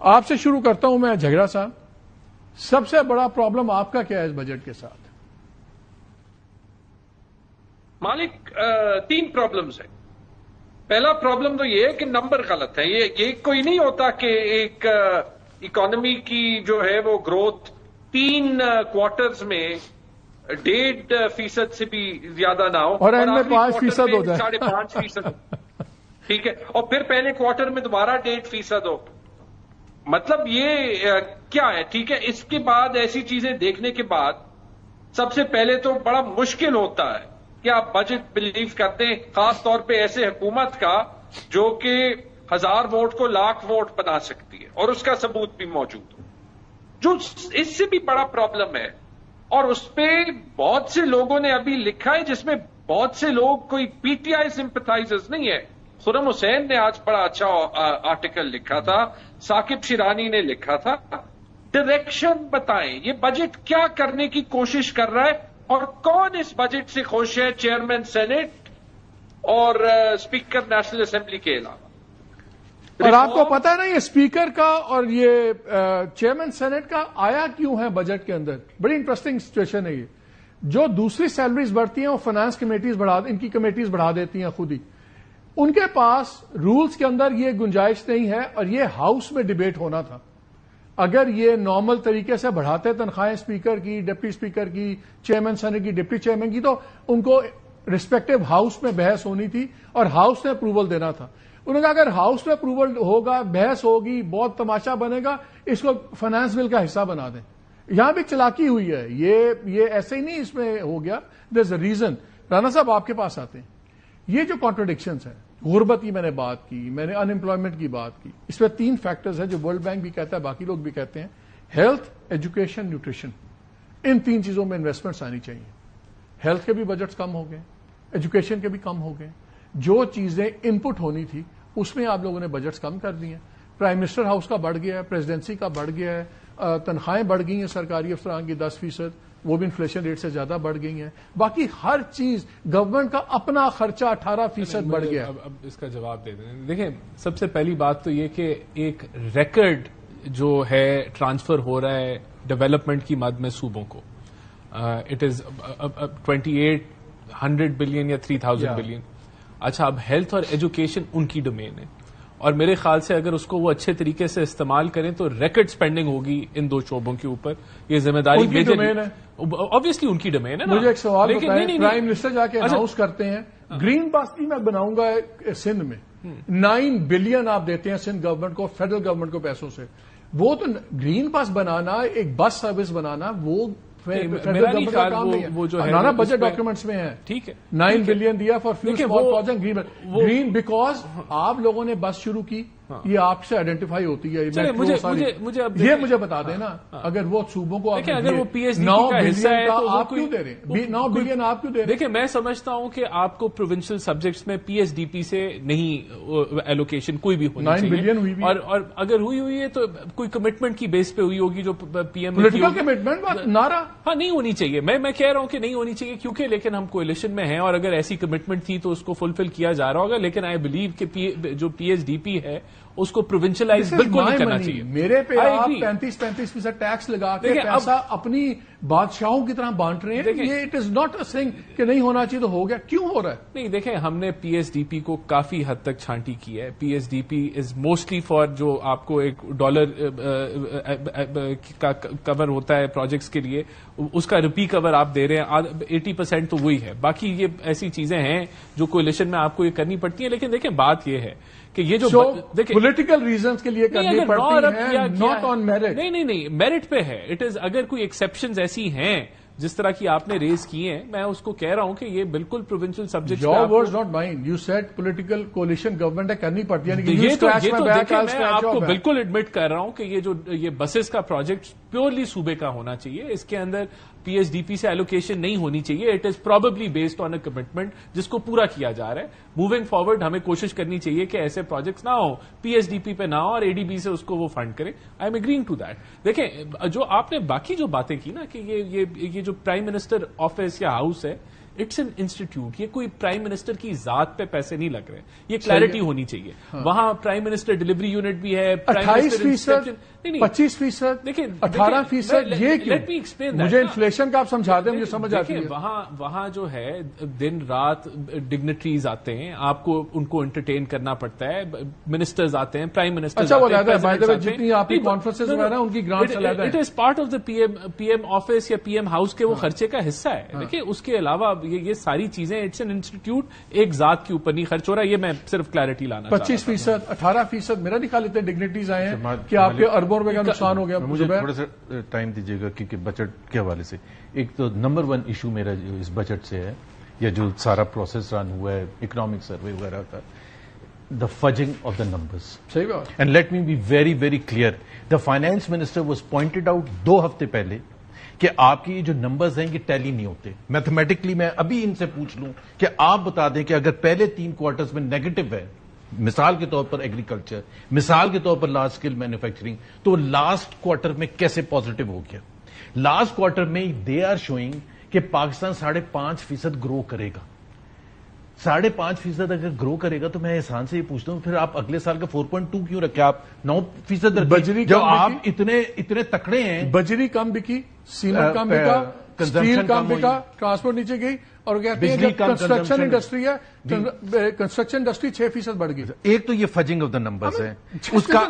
آپ سے شروع کرتا ہوں میں جھگڑا صاحب. سب سے بڑا پرابلم آپ کا کیا ہے اس بجٹ کے ساتھ؟ مالک 3 پرابلمز ہیں. پہلا پرابلم تو یہ ہے کہ نمبر غلط ہے. یہ کوئی نہیں ہوتا کہ ایک اکانومی کی جو ہے وہ گروتھ 3 کوارٹرز میں 1.5% سے بھی زیادہ نہ ہو اور ان میں 5% ہو جائے 5.5%. ٹھیک ہے, اور پھر پہلے کوارٹر میں دوبارہ 1.5% ہو. مطلب یہ کیا ہے؟ ٹھیک ہے, اس کے بعد ایسی چیزیں دیکھنے کے بعد سب سے پہلے تو بڑا مشکل ہوتا ہے کہ آپ بجٹ بلیو کرتے ہیں, خاص طور پہ ایسے حکومت کا جو کہ 1000 ووٹ کو 1,00,000 ووٹ بنا سکتی ہے اور اس کا ثبوت بھی موجود ہو, جو اس سے بھی بڑا پرابلم ہے. اور اس پہ بہت سے لوگوں نے ابھی لکھا ہے, جس میں بہت سے لوگ کوئی پی ٹی آئی سمپتھائزرز نہیں ہے. خرم حسین نے آج بڑا اچھا آرٹیکل لکھا تھا, ثاقب شیرانی نے لکھا تھا. ڈائریکشن بتائیں, یہ بجٹ کیا کرنے کی کوشش کر رہا ہے اور کون اس بجٹ سے خوش ہے چیئرمین سینٹ اور اسپیکر نیشنل اسمبلی کے علاوہ؟ اور آپ کو پتا ہے نا یہ اسپیکر کا اور یہ چیئرمین سینٹ کا آیا کیوں ہے بجٹ کے اندر؟ بڑی انٹرسٹنگ سچویشن ہے یہ. جو دوسری سیلریز بڑھتی ہیں وہ فائنانس کمیٹیز ان کی کمیٹیز بڑھا دیتی ہیں خود ہی. ان کے پاس رولز کے اندر یہ گنجائش نہیں ہے, اور یہ ہاؤس میں ڈیبیٹ ہونا تھا. اگر یہ نارمل طریقے سے بڑھاتے تنخواہیں اسپیکر کی, ڈپٹی اسپیکر کی, چیئرمین سینٹ کی, ڈپٹی چیئرمین کی, تو ان کو ریسپیکٹو ہاؤس میں بحث ہونی تھی اور ہاؤس نے اپروول دینا تھا. انہوں نے کہا اگر ہاؤس میں اپروول ہوگا, بحث ہوگی, بہت تماشا بنے گا, اس کو فائنانس بل کا حصہ بنا دیں. یہاں بھی چلاکی ہوئی ہے. یہ ایسے ہی نہیں اس میں ہو گیا, دیر از اے ریزن. رانا صاحب آپ کے پاس آتے ہیں. یہ جو کانٹرڈکشنز ہیں, غربت کی میں نے بات کی, میں نے ان امپلائمنٹ کی بات کی, اس میں 3 فیکٹرز ہیں جو ورلڈ بینک بھی کہتا ہے, باقی لوگ بھی کہتے ہیں. ہیلتھ, ایجوکیشن, نیوٹریشن, ان 3 چیزوں میں انویسٹمنٹس آنی چاہیے. ہیلتھ کے بھی بجٹس کم ہو گئے, ایجوکیشن کے بھی کم ہو گئے. جو چیزیں ان پٹ ہونی تھی اس میں آپ لوگوں نے بجٹس کم کر دیے. پرائم منسٹر ہاؤس کا بڑھ گیا ہے, پریزیڈنسی کا بڑھ گیا ہے, تنخواہیں بڑھ گئی ہیں سرکاری افسران کی 10%, وہ بھی انفلیشن ریٹ سے زیادہ بڑھ گئی ہیں. باقی ہر چیز گورنمنٹ کا اپنا خرچہ 18% بڑھ گیا. اب اس کا جواب دے دیں. دیکھیں, سب سے پہلی بات تو یہ کہ ایک ریکارڈ جو ہے ٹرانسفر ہو رہا ہے ڈیولپمنٹ کی مد میں صوبوں کو, اٹ از 2800 بلین یا 3000 بلین. اچھا, اب ہیلتھ اور ایجوکیشن ان کی ڈومین ہے, اور میرے خیال سے اگر اس کو وہ اچھے طریقے سے استعمال کریں تو ریکارڈ سپینڈنگ ہوگی ان 2 شعبوں کے اوپر. یہ ذمہ داری ڈومین ہے, obviously ان کی ڈومین ہے. مجھے ایک سوال بتائیں, پرائم منسٹر جا کے اناؤنس کرتے ہیں گرین باسٹی میں بناؤں گا سندھ میں, 9 بلین آپ دیتے ہیں سندھ گورنمنٹ کو, فیڈرل گورنمنٹ کو پیسوں سے. وہ تو گرین پاس بنانا, ایک بس سروس بنانا, وہ جو ہے بجٹ ڈاکیومنٹس میں ہے. ٹھیک ہے, 9 بلین دیا for few small project green, because آپ لوگوں نے بس شروع کی, یہ آپ سے آئیڈینٹیفائی ہوتی ہے. یہ مجھے بتا دیں نا, اگر وہ صوبوں کو اگر وہ پی ایچ ڈی 9 کا حصہ ہے تو آپ کیوں دے رہے ہیں, 9 بلین آپ کیوں دے رہے ہیں؟ دیکھیں, میں سمجھتا ہوں کہ آپ کو پروونشل سبجیکٹس میں پی ایس ڈی پی سے نہیں ایلوکیشن کوئی بھی ہونی چاہیے. 9 بلین ہوئی بھی, اور اگر ہوئی ہے تو کوئی کمٹمنٹ کی بیس پہ ہوئی ہوگی جو پی ایم پولیٹیکل کمٹمنٹ نعرہ. ہاں, نہیں ہونی چاہیے. میں کہہ رہا ہوں کہ نہیں ہونی چاہیے کیونکہ, لیکن ہم کولیشن میں ہیں, اور اگر ایسی کمٹمنٹ تھی تو اس کو فلفل کیا جا رہا ہوگا. لیکن آئی بلیو کہ جو پی ایچ ڈی پی ہے اس کو پروونشلائز بالکل نہیں کرنا چاہیے. میرے پہ آپ 35% ٹیکس لگا کے پیسہ اپنی بادشاہوں کی طرح بانٹ رہے ہیں. یہ it is not a thing کہ نہیں ہونا چاہیے تو ہو گیا. کیوں ہو رہا ہے؟ نہیں, دیکھیں, ہم نے پی ایس ڈی پی کو کافی حد تک چھانٹی کی ہے. P S D P is mostly for جو آپ کو ایک $1 کا کور ہوتا ہے پروجیکٹس کے لیے, اس کا روپی کور آپ دے رہے ہیں, 80% تو وہی ہے. باقی یہ ایسی چیزیں ہیں جو کولیشن میں آپ کو یہ کرنی پڑتی ہیں. لیکن دیکھیں, بات یہ ہے کہ یہ جو پولیٹیکل ریزنز کے لیے کرنی پڑتی ہے, ناٹ آن میرٹ. نہیں, میرٹ پہ ہے. اٹ از, اگر کوئی ایکسیپشنز ایسی ہیں جس طرح کی آپ نے ریز کی ہیں, میں اس کو کہہ رہا ہوں کہ یہ بالکل provincial subject. Your words not mine, you said political coalition government ہے, کرنی پڑتی ہے. میں آپ کو بالکل ایڈمٹ کر رہا ہوں کہ یہ بسز کا پروجیکٹ پیورلی صوبے کا ہونا چاہیے. اس کے اندر پی ایچ ڈی پی سے ایلوکیشن نہیں ہونی چاہیے. It is probably based on a commitment جس کو پورا کیا جا رہا ہے. موونگ فارورڈ ہمیں کوشش کرنی چاہیے کہ ایسے پروجیکٹس نہ ہوں, پی ایچ ڈی پی پہ نہ ہو, اور اے ڈی بی سے اس کو وہ فنڈ کرے. I am agreeing to that. دیکھیں, جو آپ نے باقی جو باتیں کی نا کہ یہ جو پرائم منسٹر آفس یا ہاؤس ہے, اٹس این انسٹیٹیوٹ. یہ کوئی پرائم منسٹر کی ذات پہ پیسے نہیں لگ رہے. یہ کلیئرٹی ہونی چاہیے. وہاں پرائم منسٹر ڈلیوری یونٹ بھی ہے, 28%, 25%, دیکھیں 18%. یہ کیوں؟ مجھے انفلیشن کا آپ سمجھا دیں, مجھے سمجھ آتی ہے. وہاں جو ہے دن رات ڈگنیٹریز آتے ہیں, آپ کو ان کو انٹرٹین کرنا پڑتا ہے. منسٹرز آتے ہیں, پرائم منسٹر. اچھا, وہ علیحدہ ہے جتنی آپ کی کانفرنسز وغیرہ ان کی گرانٹس علیحدہ ہیں. It is part of the PM ایم آفس یا پی ایم ہاؤس کے وہ خرچے کا حصہ ہے. دیکھیں اس کے علاوہ یہ ساری چیزیں, اٹس این انسٹیٹیوٹ, ایک ذات کے اوپر نہیں خرچ ہو رہا. یہ میں صرف کلیئرٹی لانا. 25%, 18%, میرا نہیں خیال اتنے ڈگنیٹریز آئے ہیں کہ آپ کے اربوں روپے کا نقصان ہو گیا. مجھے تھوڑا سا ٹائم دیجیے گا کیونکہ بجٹ کے حوالے سے ایک تو نمبر 1 ایشو میرا جو اس بجٹ سے ہے, یا جو سارا پروسیس رن ہوا ہے اکنامک سروے وغیرہ کا, the fudging of the numbers. صحیح بات. And let me be very very clear, the finance minister was pointed out 2 ہفتے پہلے کہ آپ کی جو نمبرز ہیں یہ ٹیلی نہیں ہوتے میتھمیٹکلی. میں ابھی ان سے پوچھ لوں کہ آپ بتا دیں کہ اگر پہلے 3 کوارٹرز میں نیگیٹو ہے, مثال کے طور پر ایگریکلچر, مثال کے طور پر لارج اسکیل مینوفیکچرنگ, تو لاسٹ کوارٹر میں کیسے پازیٹو ہو گیا؟ لاسٹ کوارٹر میں دے آر شوئنگ کہ پاکستان 5.5% گرو کرے گا. 5.5% اگر گرو کرے گا تو میں احسان سے یہ پوچھتا ہوں پھر آپ اگلے سال کا 4.2 کیوں رکھے؟ آپ 9% رکھے جب آپ اتنے تکڑے ہیں. بجری کم بکی, سیمنٹ کم بکا, اسٹیل کم بکا, ٹرانسپورٹ نیچے گئی, اور کہتے ہیں کہ کنسٹرکشن انڈسٹری ہے, کنسٹرکشن انڈسٹری 6% بڑھ گئی. ایک تو یہ فجنگ آف دا نمبرز ہے, اس کا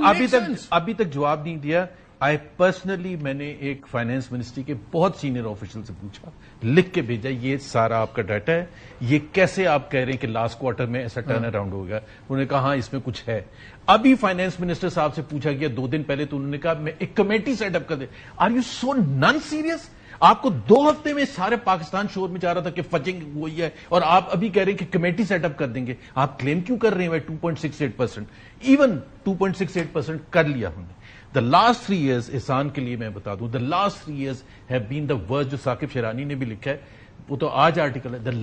ابھی تک جواب نہیں دیا. آئی پرسنلی میں نے ایک فائنانس منسٹری کے بہت سینئر آفیشل سے پوچھا, لکھ کے بھیجا یہ سارا آپ کا ڈیٹا ہے, یہ کیسے آپ کہہ رہے ہیں کہ لاسٹ کوارٹر میں ایسا ٹرن اراؤنڈ ہو گیا؟ انہوں نے کہا ہاں اس میں کچھ ہے. ابھی فائنانس منسٹر صاحب سے پوچھا گیا 2 دن پہلے, تو انہوں نے کہا میں ایک کمیٹی سیٹ اپ کر دیں. Are you so non serious? آپ کو 2 ہفتے میں سارے پاکستان شور میں جا رہا تھا کہ فجنگ ہوئی ہے, اور آپ ابھی کہہ رہے ہیں کہ کمیٹی سیٹ اپ کر دیں گے. آپ کلیم کیوں کر رہے ہیں 2.68%؟ ایون 2.68% کر لیا ہم نے. The last 3 years, احسان کے لیے میں بتا دوں, the last 3 years have been the worst. جو ثاقب شیرانی نے بھی لکھا ہے, وہ تو آج آرٹیکل ہے, the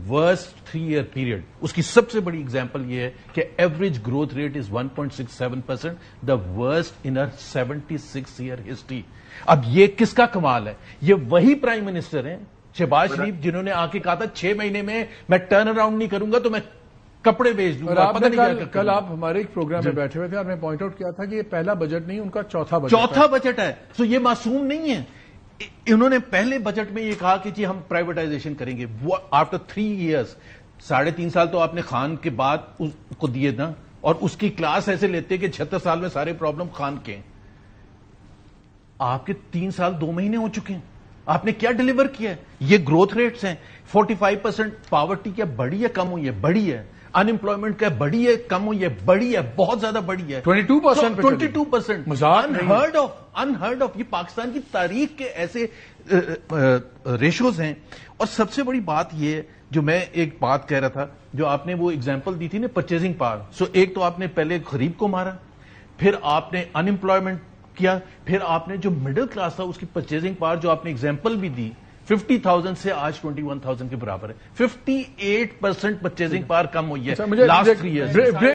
worst 3-year period. اس کی سب سے بڑی اگزامپل یہ ہے کہ average growth rate is 1.67%, the worst in a 76-year history. اب یہ کس کا کمال ہے؟ یہ وہی پرائم منسٹر ہیں شہباز شریف جنہوں نے آ کے کہا تھا 6 مہینے میں میں ٹرن اراؤنڈ نہیں کروں گا تو میں کپڑے بیچ دوں گا. کل آپ ہمارے ایک پروگرام میں بیٹھے ہوئے تھے اور میں پوائنٹ آؤٹ کیا تھا کہ یہ پہلا بجٹ نہیں, ان کا چوتھا بجٹ ہے. سو یہ معصوم نہیں ہے. انہوں نے پہلے بجٹ میں یہ کہا کہ جی ہم پرائیویٹائزیشن کریں گے. آفٹر 3 years, 3.5 سال تو آپ نے خان کے بعد کو دیے نا, اور اس کی کلاس ایسے لیتے کہ 76 سال میں سارے پرابلم خان کے ہیں. آپ کے 3 سال 2 مہینے ہو چکے ہیں, آپ نے کیا ڈیلیور کیا ہے؟ یہ گروتھ ریٹس ہیں. 45% پاورٹی کیا بڑی ہے کم ہوئی ہے؟ بڑی ہے. انمپلائمنٹ کیا بڑی ہے کم ہوئی ہے؟ بڑی ہے, بہت زیادہ بڑی ہے. 22%. Unheard of. یہ پاکستان کی تاریخ کے ایسے ریشوز ہیں. اور سب سے بڑی بات یہ ہے جو میں ایک بات کہہ رہا تھا, جو آپ نے وہ اگزامپل دی تھی نا پرچیزنگ پاور. سو ایک تو آپ نے پہلے غریب کو مارا, پھر آپ نے انمپلائمنٹ کیا, پھر آپ نے جو مڈل کلاس تھا اس کی پرچیزنگ پاور جو آپ نے اگزامپل بھی دی 50,000 سے آج 21,000 کے برابر ہے. 58% پرچیزنگ پاور کم ہوئی ہے لاسٹ 3 years.